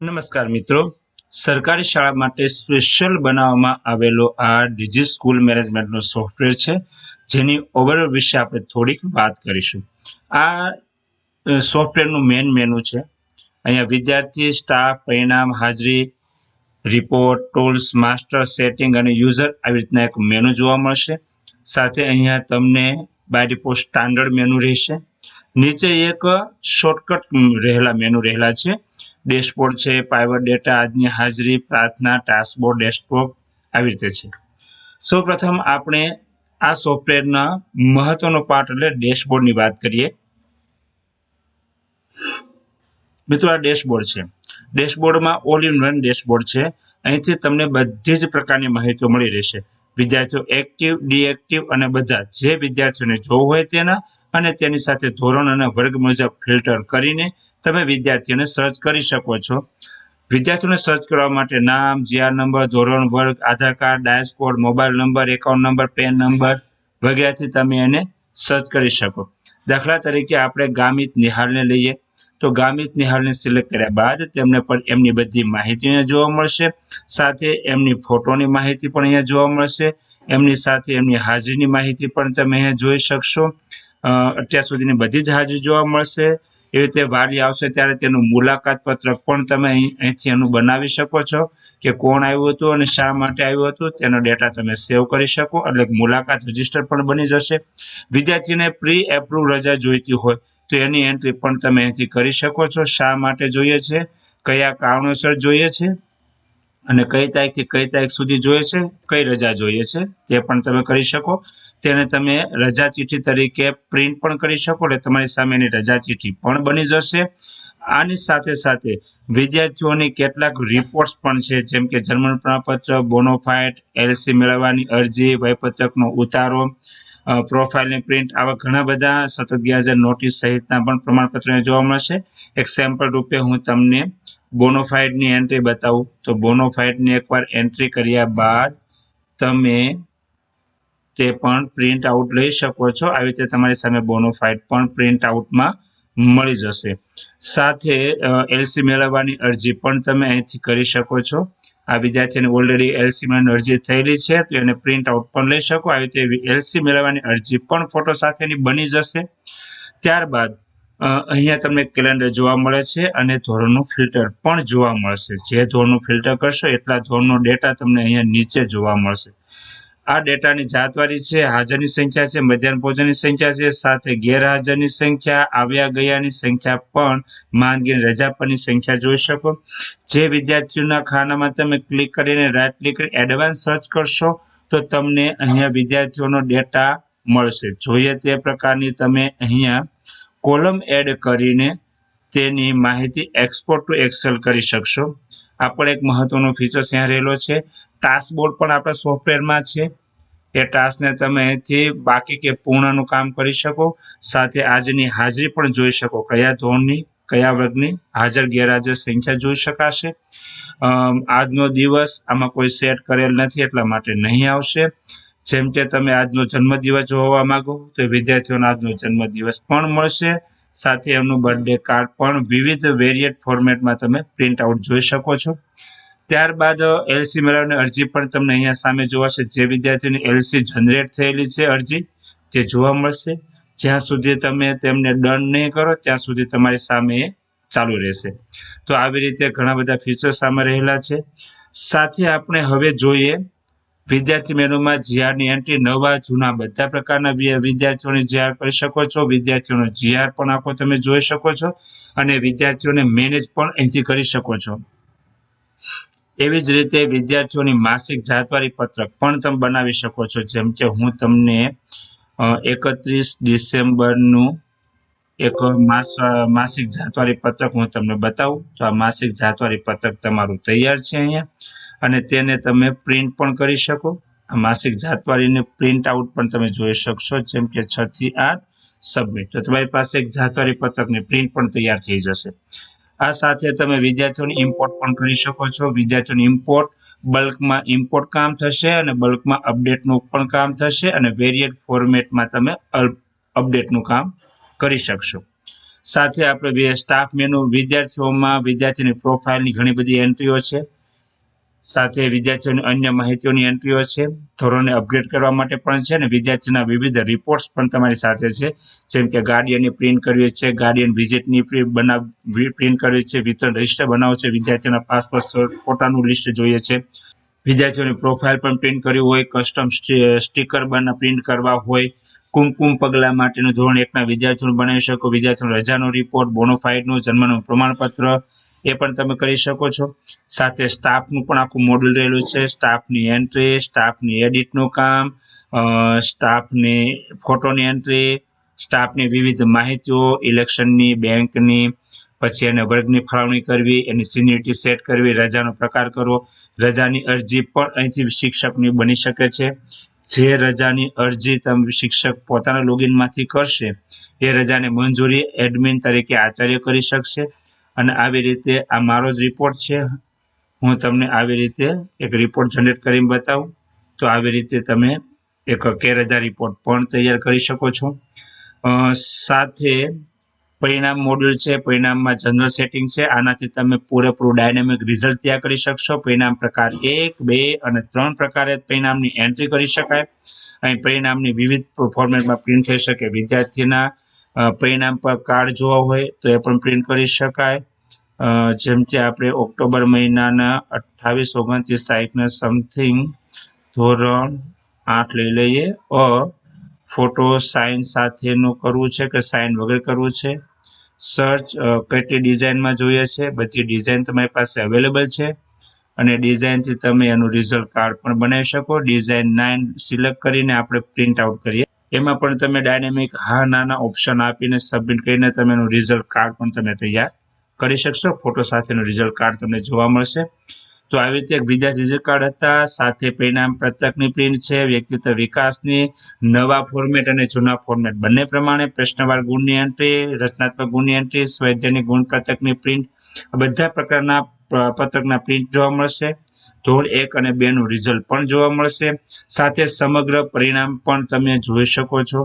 નમસ્કાર મિત્રો, સરકારી શાળા માટે સ્પેશિયલ બનાવવામાં આવેલો આ ડીજી સ્કૂલ મેનેજમેન્ટનો સોફ્ટવેર છે, જેની ઓવરઓલ વિશે આપણે થોડીક વાત કરીશું. આ સોફ્ટવેરનું મેન મેનુ છે. અહીંયા વિદ્યાર્થી, સ્ટાફ, પરિણામ, હાજરી, રિપોર્ટ, ટૂલ્સ, માસ્ટર, સેટિંગ અને યુઝર આવી રીતના એક મેનુ જોવા મળશે. સાથે અહીંયા તમને બાય ડિફોલ્ટ સ્ટાન્ડર્ડ મેનુ રહેશે. નીચે એક શોર્ટકટ મેનુ રહેલા છે. ડેશબોર્ડ છે, પાઇવટ ડેટા, આજની હાજરી, પ્રાર્થના, ટાસ્કબોર્ડ, ડેસ્કટોપ આવી રીતે છે. સૌપ્રથમ આપણે આ સોફ્ટવેરના મહત્વનો પાર્ટ એટલે ડેશબોર્ડની વાત કરીએ. મિત્રો, આ ડેશબોર્ડ છે. ડેશબોર્ડમાં ઓલ ઇન વન ડેશબોર્ડ છે. અહીંથી તમને બધી જ પ્રકારની માહિતીઓ મળી રહેશે. વિદ્યાર્થીઓ એક્ટિવ, ડીએક્ટિવ અને બધા જે વિદ્યાર્થીઓને જોવું હોય તેના અને તેની સાથે ધોરણ અને વર્ગ મુજબ ફિલ્ટર કરીને તમે વિદ્યાર્થીઓને સર્ચ કરી શકો છો. વિદ્યાર્થીઓને સર્ચ કરવા માટે નામ, જીઆર નંબર, ધોરણ, વર્ગ, Aadhaar card, DISE code, mobile number, account number, PAN number વગેરેથી તમે એને સર્ચ કરી શકો. દાખલા તરીકે આપણે ગામિત નિહાળને લઈએ તો ગામિત નિહાળને સિલેક્ટ કર્યા બાદ તેમને પણ એમની બધી માહિતી અહીંયા જોવા મળશે. સાથે એમની ફોટોની માહિતી પણ અહીંયા જોવા મળશે. એમની સાથે એમની હાજરીની માહિતી પણ તમે અહીંયા જોઈ શકશો. અત્યાર સુધીની બધી જ હાજરી જોવા મળશે. એવી રીતે વાલી આવશે ત્યારે તેનું મુલાકાત પત્રક પણ તમે અહીંથી એનું બનાવી શકો છો કે કોણ આવ્યું હતું અને શા માટે આવ્યું હતું તેનો ડેટા તમે સેવ કરી શકો, એટલે મુલાકાત રજીસ્ટર પણ બની જશે. વિદ્યાર્થીને પ્રી એપ્રુવ રજા જોઈતી હોય તો એની એન્ટ્રી પણ તમે અહીંથી કરી શકો છો. શા માટે જોઈએ છે, કયા કારણોસર જોઈએ છે અને કઈ તારીખથી કઈ તારીખ સુધી જોઈએ છે, કઈ રજા જોઈએ છે તે પણ તમે કરી શકો. તેને તમે રજા ચિઠ્ઠી તરીકે પ્રિન્ટ પણ કરી શકો, એટલે તમારી સામેની રજા ચિઠ્ઠી પણ બની જશે. આની સાથે સાથે વિદ્યાર્થીઓની કેટલાક રિપોર્ટ્સ પણ છે, જેમ કે જન્મ પ્રમાણપત્ર, બોનોફાઇડ, એલસી મેળવવાની અરજી, વયપત્રકનો ઉતારો, પ્રોફાઇલની પ્રિન્ટ, આવા ઘણા બધા સતત ગેરહાજર નોટિસ સહિતના પણ પ્રમાણપત્રો જોવા મળશે. એક સેમ્પલ રૂપે હું તમને બોનોફાઇડની એન્ટ્રી બતાવું તો બોનોફાઇડની એકવાર એન્ટ્રી કર્યા બાદ તમે તે પણ પ્રિન્ટ આઉટ લઈ શકો છો. આવી રીતે તમારી સામે બોનોફાઇડ પણ પ્રિન્ટ આઉટમાં મળી જશે. સાથે એલસી મેળવવાની અરજી પણ તમે અહીંથી કરી શકો છો. આ વિદ્યાર્થીને ઓલરેડી એલસી મેળવવાની અરજી થયેલી છે તો એને પ્રિન્ટ આઉટ પણ લઈ શકો. આવી રીતે એલસી મેળવવાની અરજી પણ ફોટો સાથેની બની જશે. ત્યારબાદ અહીંયા તમને કેલેન્ડર જોવા મળે છે અને ધોરણનું ફિલ્ટર પણ જોવા મળશે. જે ધોરણનું ફિલ્ટર કરશો એટલા ધોરણનો ડેટા તમને અહીંયા નીચે જોવા મળશે. આ ડેટાની જાતવારી છે, હાજરની સંખ્યા છે, મધ્યાહન ભોજનની સંખ્યા છે, સાથે ગેરહાજરની સંખ્યા, આવ્યા ગયાની સંખ્યા પણ માંદગી રજા પરની સંખ્યા જોઈ શકો. જે વિદ્યાર્થીઓના ખાનામાં તમે ક્લિક કરીને રાઈટ ક્લિક કરી એડવાન્સ સર્ચ કરશો તો તમને અહીંયા વિદ્યાર્થીઓનો ડેટા મળશે. જોઈએ તે પ્રકારની તમે અહીંયા કોલમ એડ કરીને તેની માહિતી એક્સપોર્ટ ટુ એક્સેલ કરી શકશો. આ પણ એક મહત્વનો ફીચર ત્યાં રહેલો છે. ટાસ્કબોર્ડ પણ આપણા સોફ્ટવેરમાં છે. એ ટાસ્કને તમે અહીંથી બાકી કે પૂર્ણનું કામ કરી શકો. સાથે આજની હાજરી પણ જોઈ શકો, કયા ધોરણની કયા વર્ગની હાજર ગેરહાજર સંખ્યા જોઈ શકાશે. આજનો દિવસ આમાં કોઈ સેટ કરેલ નથી એટલા માટે નહીં આવશે. જેમ કે તમે આજનો જન્મદિવસ જોવા માંગો તો વિદ્યાર્થીઓનો આજનો જન્મદિવસ પણ મળશે. સાથે એમનું બર્થડે કાર્ડ પણ વિવિધ વેરિએટ ફોર્મેટમાં તમે પ્રિન્ટ આઉટ જોઈ શકો છો. ત્યારબાદ એલસી મેળવવાની અરજી પણ તમને અહીંયા સામે જોવાશે. જે વિદ્યાર્થીઓની એલસી જનરેટ થયેલી છે અરજી તે જોવા મળશે. જ્યાં સુધી તમે તેમને ડન નહીં કરો ત્યાં સુધી તમારી સામે એ ચાલુ રહેશે. તો આવી રીતે ઘણા બધા ફીચર્સ સામે રહેલા છે. સાથે આપણે હવે જોઈએ વિદ્યાર્થી મેનુમાં જીઆરની એન્ટ્રી. નવા જૂના બધા પ્રકારના વિદ્યાર્થીઓને જીઆર કરી શકો છો. વિદ્યાર્થીઓનો જીઆર પણ આખો તમે જોઈ શકો છો અને વિદ્યાર્થીઓને મેનેજ પણ અહીંથી કરી શકો છો. એવી જ રીતે વિદ્યાર્થીઓની માસિક જાતવારી પત્રક પણ તમે બનાવી શકો છો. જેમ કે હું તમને 31 ડિસેમ્બરનું એક માસિક જાતવારી પત્રક હું તમને બતાવું તો આ માસિક જાતવારી પત્રક તમારું તૈયાર છે અહીંયા અને તેને તમે પ્રિન્ટ પણ કરી શકો. આ માસિક જાતવારીને પ્રિન્ટ આઉટ પણ તમે જોઈ શકશો. જેમ કે 6 થી 8 સબમિટ, તો તમારી પાસે એક જાતવારી પત્રકની પ્રિન્ટ પણ તૈયાર થઈ જશે. આ સાથે તમે વિદ્યાર્થીઓની ઇમ્પોર્ટ પણ કરી શકો છો. વિદ્યાર્થીઓની ઇમ્પોર્ટ બલ્કમાં ઇમ્પોર્ટ કામ થશે અને બલ્કમાં અપડેટનું પણ કામ થશે અને વેરિએટ ફોર્મેટમાં તમે અપડેટનું કામ કરી શકશો. સાથે આપણે સ્ટાફ મેનુ, વિદ્યાર્થીની પ્રોફાઇલની ઘણી બધી એન્ટ્રીઓ છે. સાથે વિદ્યાર્થીઓની અન્ય માહિતીઓની એન્ટ્રીઓ છે. ધોરણને અપગ્રેડ કરવા માટે પણ છે ને વિદ્યાર્થીના વિવિધ રિપોર્ટ્સ પણ તમારી સાથે છે. જેમ કે ગાર્ડિયનની પ્રિન્ટ કરવી છે, ગાર્ડિયન વિઝિટની પ્રિન્ટ કરવી છે, વિતરણ રજિસ્ટર બનાવવું છે, વિદ્યાર્થીઓના પાસપોર્ટ ફોટાનું લિસ્ટ જોઈએ છે, વિદ્યાર્થીઓની પ્રોફાઇલ પણ પ્રિન્ટ કરવી હોય, કસ્ટમ સ્ટીકર પ્રિન્ટ કરવા હોય, કુમકુમ પગલા માટેનું ધોરણ 1ના વિદ્યાર્થીઓનું બનાવી શકો, વિદ્યાર્થીઓનો રજાનો રિપોર્ટ, બોનોફાઇડનું, જન્મનું પ્રમાણપત્ર એ પણ તમે કરી શકો છો. સાથે સ્ટાફનું પણ આખું મોડ્યુલ રહેલું છે. સ્ટાફની એન્ટ્રી, સ્ટાફની એડિટનું કામ, સ્ટાફની ફોટોની એન્ટ્રી, સ્ટાફની વિવિધ માહિતીઓ, ઇલેક્શનની, બેંકની, પછી એને વર્ગની ફાળવણી કરવી, એની સિનિયરિટી સેટ કરવી, રજાનો પ્રકાર કરવો, રજાની અરજી પણ અહીંથી શિક્ષકની બની શકે છે. જે રજાની અરજી તમે શિક્ષક પોતાના લોગિનમાંથી કરશે એ રજાની મંજૂરી એડમિન તરીકે આચાર્ય કરી શકશે. અને આવી રીતે આ મારો જ રિપોર્ટ છે. હું તમને આવી રીતે એક રિપોર્ટ જનરેટ કરીને બતાવું. તો આવી રીતે તમે એક કે-રજા રિપોર્ટ પણ તૈયાર કરી શકો છો. સાથે પરિણામ મોડ્યુલ છે. પરિણામમાં જનરલ સેટિંગ છે. આનાથી તમે પૂરેપૂરું ડાયનેમિક રિઝલ્ટ તૈયાર કરી શકશો. પરિણામ પ્રકાર 1, 2 અને 3 પ્રકારે પરિણામની એન્ટ્રી કરી શકાય. અહીં પરિણામની વિવિધ ફોર્મેટમાં પ્રિન્ટ થઈ શકે. વિદ્યાર્થીના પરિણામ પર કાર્ડ જોવા હોય તો એ પણ પ્રિન્ટ કરી શકાય. જેમ કે આપણે ઓક્ટોબર મહિનાના 28, 29 તારીખના સમથિંગ ધોરણ 8 લઈ લઈએ. ફોટો સાઇન સાથેનું કરવું છે કે સાઇન વગર કરવું છે. સર્ચ કેટલી ડિઝાઇનમાં જોઈએ છે, બધી ડિઝાઇન તમારી પાસે અવેલેબલ છે. અને ડિઝાઇનથી તમે એનું રિઝલ્ટ કાર્ડ પણ બનાવી શકો. ડિઝાઇન 9 સિલેક્ટ કરીને આપણે પ્રિન્ટ આઉટ કરીએ. એમાં પણ તમે ડાયનેમિક નાના ઓપ્શન આપીને સબમિટ કરીને તમે એનું રિઝલ્ટ કાર્ડ પણ તમે તૈયાર કરી શકશો. ફોટો સાથેનું રિઝલ્ટ કાર્ડ તમને જોવા મળશે. તો આવી રીતે એક વિદ્યાર્થી રિઝલ્ટ કાર્ડ હતા. સાથે પરિણામ પત્રકની પ્રિન્ટ છે, વ્યક્તિત્વ વિકાસની, નવા ફોર્મેટ અને જૂના ફોર્મેટ બંને પ્રમાણે, પ્રશ્નવાર ગુણની એન્ટ્રી, રચનાત્મક ગુણની એન્ટ્રી, સ્વૈધાનિક ગુણ પત્રકની પ્રિન્ટ, બધા પ્રકારના પત્રકના પ્રિન્ટ જોવા મળશે. ધોરણ 1 અને 2 નું રિઝલ્ટ પણ જોવા મળશે. સાથે સમગ્ર પરિણામ પણ તમે જોઈ શકો છો.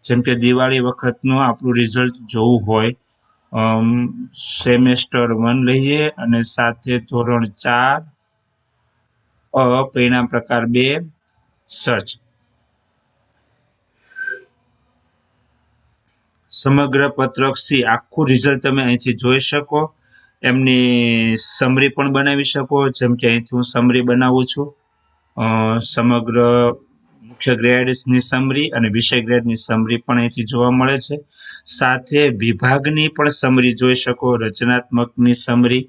જેમ કે દિવાળી વખતનું આપણું રિઝલ્ટ જોવું હોય, સેમેસ્ટર 1 લઈએ અને સાથે ધોરણ 4 પરિણામ પ્રકાર 2 સર્ચ. સમગ્ર પત્રક સી આખું રિઝલ્ટ તમે અહીંથી જોઈ શકો. એમની સમરી પણ બનાવી શકો. જેમ કે અહીંથી હું સમરી બનાવું છું. સમગ્ર મુખ્ય ગ્રેડની સમરી અને વિષય ગ્રેડની સમરી પણ અહીંથી જોવા મળે છે. સાથે વિભાગની પણ સમરી જોઈ શકો. રચનાત્મકની સમરી,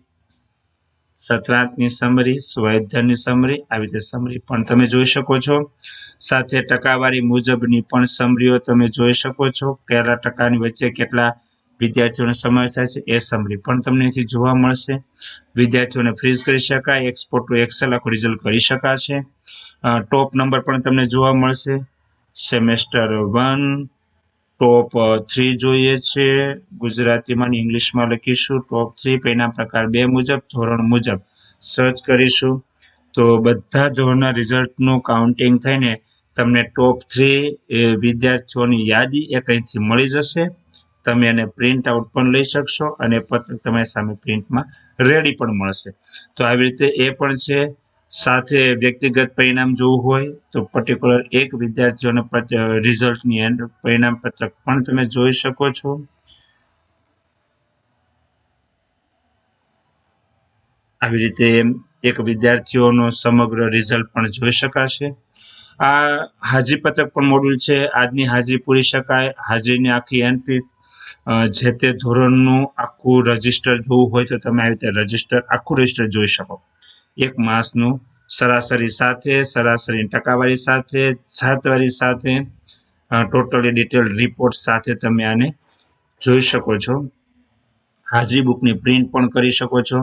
સત્રાંતની સમરી, સ્વાધ્યાયની સમરી, આવી રીતે સમરી પણ તમે જોઈ શકો છો. સાથે ટકાવારી મુજબની પણ સમરીઓ તમે જોઈ શકો છો. કેટલા ટકાની વચ્ચે કેટલા વિદ્યાર્થીઓનો સમાવેશ થાય છે એ સમરી પણ તમને અહીંથી જોવા મળશે. વિદ્યાર્થીઓને ફ્રીઝ કરી શકાય. એક્સપોર્ટ ટુ એક્સેલ આખું રિઝલ્ટ કરી શકાશે. ટોપ નંબર પણ તમને જોવા મળશે. સેમેસ્ટર 1 ટોપ 3 જોઈએ છે. ગુજરાતીમાં ઇંગ્લિશમાં લખીશું ટોપ 3 પરિણામ પ્રકાર 2 મુજબ, ધોરણ મુજબ સર્ચ કરીશું. તો બધા ધોરણના રિઝલ્ટનું કાઉન્ટિંગ થઈને તમને ટોપ 3 વિદ્યાર્થીઓની યાદી એક અહીંથી મળી જશે. તમે એને પ્રિન્ટ આઉટ પણ લઈ શકશો અને પત્રક તમારી સામે પ્રિન્ટમાં રેડી પણ મળશે. તો આવી રીતે એ પણ છે. સાથે વ્યક્તિગત પરિણામ જોવું હોય તો પર્ટિક્યુલર એક વિદ્યાર્થીઓને રિઝલ્ટની પરિણામ પત્રક પણ તમે જોઈ શકો છો. આવી રીતે એક વિદ્યાર્થીઓનો સમગ્ર રિઝલ્ટ પણ જોઈ શકાશે. આ હાજરી પત્રક પણ મોડ્યુલ છે. આજની હાજરી પૂરી શકાય, હાજરીની આખી એન્ટ્રી, જે તે ધોરણનું આખું રજિસ્ટર જોવું હોય તો તમે આવી રીતે આખું રજિસ્ટર જોઈ શકો. એક માસનું સરાસરી સાથે, સરાસરી ટકાવારી સાથે, છાત્રવારી સાથે, ટોટલી ડિટેલ રિપોર્ટ સાથે તમે આને જોઈ શકો છો. હાજરી બુકની પ્રિન્ટ પણ કરી શકો છો.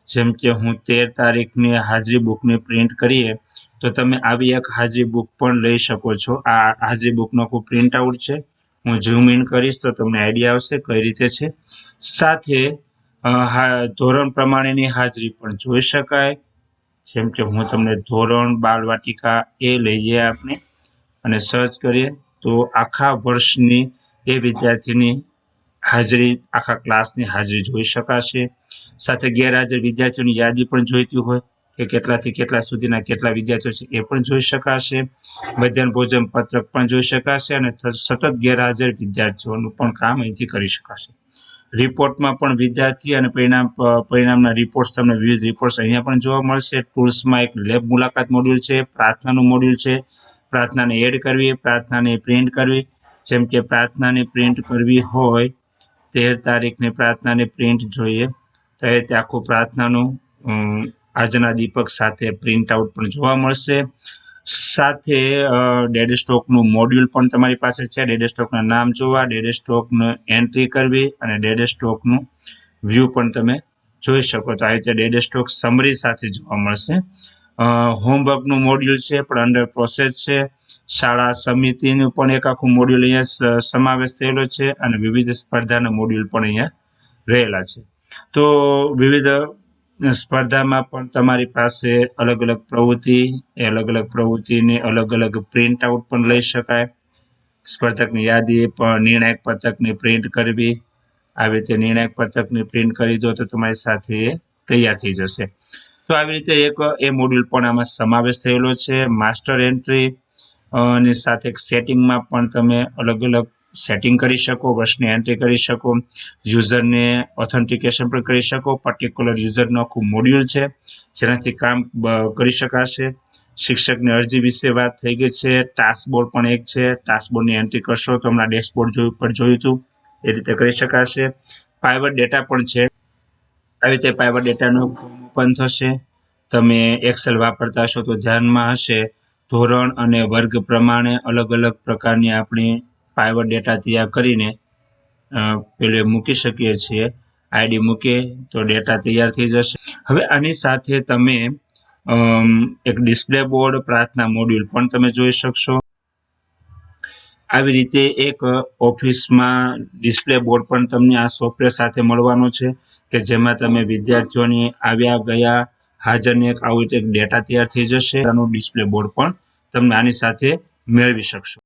જેમ કે હું 13 તારીખની હાજરી બુકની પ્રિન્ટ કરીએ તો તમે આવી એક હાજરી બુક પણ લઈ શકો છો. આ હાજરી બુકનો આખું પ્રિન્ટ આઉટ છે. હું ઝૂમ ઇન કરીશ તો તમને આઈડિયા આવશે કઈ રીતે છે. સાથે ધોરણ પ્રમાણેની હાજરી પણ જોઈ શકાય. જેમ કે હું તમને ધોરણ બાલવાટિકા એ લઈએ આપણે અને સર્ચ કરીએ તો આખા વર્ષની એ વિદ્યાર્થીની હાજરી, આખા ક્લાસની હાજરી જોઈ શકાશે. સાથે ગેરહાજર વિદ્યાર્થીઓની યાદી પણ જોઈતી હોય કે કેટલાથી કેટલા સુધીના કેટલા વિદ્યાર્થીઓ છે એ પણ જોઈ શકાશે. મધ્યાહન ભોજન પત્રક પણ જોઈ શકાશે અને સતત ગેરહાજર વિદ્યાર્થીઓનું પણ કામ અહીંથી કરી શકાશે. રિપોર્ટમાં પણ વિદ્યાર્થી અને પરિણામના રિપોર્ટ્સ, તમને વિવિધ રિપોર્ટ્સ અહીંયા પણ જોવા મળશે. ટૂલ્સમાં એક લેબ મુલાકાત મોડ્યુલ છે, પ્રાર્થનાનું મોડ્યુલ છે, પ્રાર્થનાને એડ કરવી, પ્રાર્થનાને પ્રિન્ટ કરવી. જેમ કે પ્રાર્થનાને પ્રિન્ટ કરવી હોય 13 તારીખની પ્રાર્થનાની પ્રિન્ટ જોઈએ તો એ રીતે આખું પ્રાર્થનાનું આજના દીપક સાથે પ્રિન્ટ આઉટ પણ જોવા મળશે. સાથે ડેડ સ્ટોકનું મોડ્યુલ પણ તમારી પાસે છે. ડેડ સ્ટોકના નામ જોવા, ડેડ સ્ટોકનું એન્ટ્રી કરવી અને ડેડ સ્ટોકનું વ્યૂ પણ તમે જોઈ શકો. તો આ રીતે ડેડ સ્ટોક સમરી સાથે જોવા મળશે. હોમવર્કનું મોડ્યુલ છે પણ અંડર પ્રોસેસ છે. શાળા સમિતિનું પણ એક આખું મોડ્યુલ અહીંયા સમાવેશ થયેલો છે અને વિવિધ સ્પર્ધાના મોડ્યુલ પણ અહીંયા રહેલા છે. તો વિવિધ સ્પર્ધામાં પણ તમારી પાસે અલગ અલગ પ્રવૃત્તિ, એ અલગ અલગ પ્રવૃત્તિને અલગ અલગ પ્રિન્ટ આઉટ પણ લઈ શકાય. સ્પર્ધકની યાદી પણ નિર્ણાયક પત્રકની પ્રિન્ટ કરવી, આવી રીતે નિર્ણાયક પત્રકની પ્રિન્ટ કરી દો તો તમારી સાથે એ તૈયાર થઈ જશે. તો આવી રીતે એક એ મોડ્યુલ પણ આમાં સમાવેશ થયેલો છે. માસ્ટર એન્ટ્રી ની સાથે સેટિંગમાં પણ તમે અલગ અલગ સેટિંગ કરી શકો, વર્ષની એન્ટ્રી કરી શકો, યુઝરને ઓથેન્ટિકેશન પણ કરી શકો. પર્ટિક્યુલર યુઝરનું આખું મોડ્યુલ છે જેનાથી કામ કરી શકાશે. શિક્ષકની અરજી વિશે વાત થઈ ગઈ છે. ટાસ્કબોર્ડ પણ એક છે. ટાસ્કબોર્ડની એન્ટ્રી કરશો તો હમણાં ડેશબોર્ડ પર જોયું હતું એ રીતે કરી શકાશે. પાઇવટ ડેટા પણ છે. આવી રીતે પાઇવટ ડેટાનું ફોર્મ ઓપન થશે. તમે એક્સેલ વાપરતા હશો તો ધ્યાનમાં હશે, ધોરણ અને વર્ગ પ્રમાણે અલગ અલગ પ્રકારની આપણી પાઇવટ ડેટા તૈયાર કરીને પેલે મૂકી શકીએ છીએ. આઈડી મૂકીએ તો ડેટા તૈયાર થઈ જશે. હવે આની સાથે તમે એક ડિસ્પ્લે બોર્ડ, પ્રાર્થના મોડ્યુલ પણ તમે જોઈ શકશો. આવી રીતે એક ઓફિસમાં ડિસ્પ્લે બોર્ડ પણ તમને આ સોફ્ટવેર સાથે મળવાનો છે કે જેમાં તમે વિદ્યાર્થીઓની આવ્યા ગયા હાજરને એક આવું રીતે ડેટા તૈયાર થઈ જશે. આનું ડિસ્પ્લે બોર્ડ પણ તમે આની સાથે મેળવી શકશો.